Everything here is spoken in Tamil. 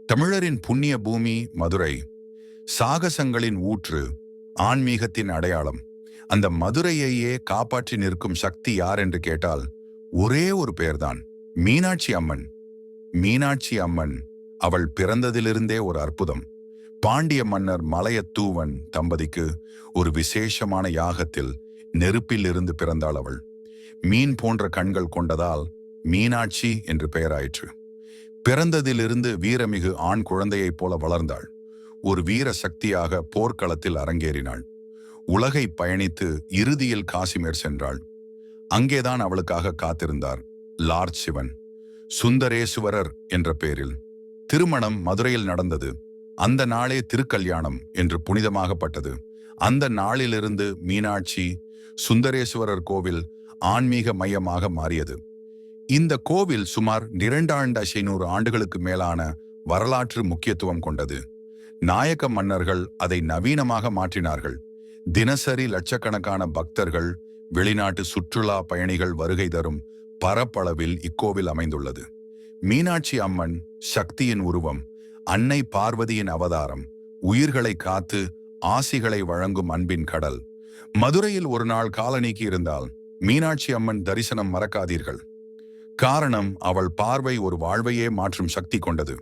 தமிழரின் புண்ணிய பூமி மதுரை, சாகசங்களின் ஊற்று, ஆன்மீகத்தின் அடையாளம். அந்த மதுரையையே காப்பாற்றி நிற்கும் சக்தி யார் என்று கேட்டால் ஒரே ஒரு பெயர்தான், மீனாட்சி அம்மன். மீனாட்சி அம்மன், அவள் பிறந்ததிலிருந்தே ஒரு அற்புதம். பாண்டிய மன்னர் மலையத்தூவன் தம்பதிக்கு ஒரு விசேஷமான யாகத்தில் நெருப்பில் இருந்து பிறந்தாள் அவள். மீன் போன்ற கண்கள் கொண்டதால் மீனாட்சி என்று பெயராயிற்று. பிறந்ததிலிருந்து வீரமிகு ஆண் குழந்தையைப் போல வளர்ந்தாள். ஒரு வீர சக்தியாக போர்க்களத்தில் அரங்கேறினாள். உலகை பயணித்து இறுதியில் காசிமேர் சென்றாள். அங்கேதான் அவளுக்காக காத்திருந்தார் லார்ட் சிவன். சுந்தரேசுவரர் என்ற பெயரில் திருமணம் மதுரையில் நடந்தது. அந்த நாளே திருக்கல்யாணம் என்று புனிதமாகப்பட்டது. அந்த நாளிலிருந்து மீனாட்சி சுந்தரேசுவரர் கோவில் ஆன்மீக மையமாக மாறியது. இந்த கோவில் சுமார் 2500 ஆண்டுகளுக்கு மேலான வரலாற்று முக்கியத்துவம் கொண்டது. நாயக்க மன்னர்கள் அதை நவீனமாக மாற்றினார்கள். தினசரி லட்சக்கணக்கான பக்தர்கள், வெளிநாட்டு சுற்றுலா பயணிகள் வருகை தரும் பரப்பளவில் இக்கோவில் அமைந்துள்ளது. மீனாட்சி அம்மன் சக்தியின் உருவம், அன்னை பார்வதியின் அவதாரம், உயிர்களை காத்து ஆசிகளை வழங்கும் அன்பின் கடல். மதுரையில் ஒரு நாள் காலனிக்கு இருந்தால் மீனாட்சி அம்மன் தரிசனம் மறக்காதீர்கள். காரணம், அவள் பார்வை ஒரு வாழ்வையே மாற்றும் சக்தி கொண்டது.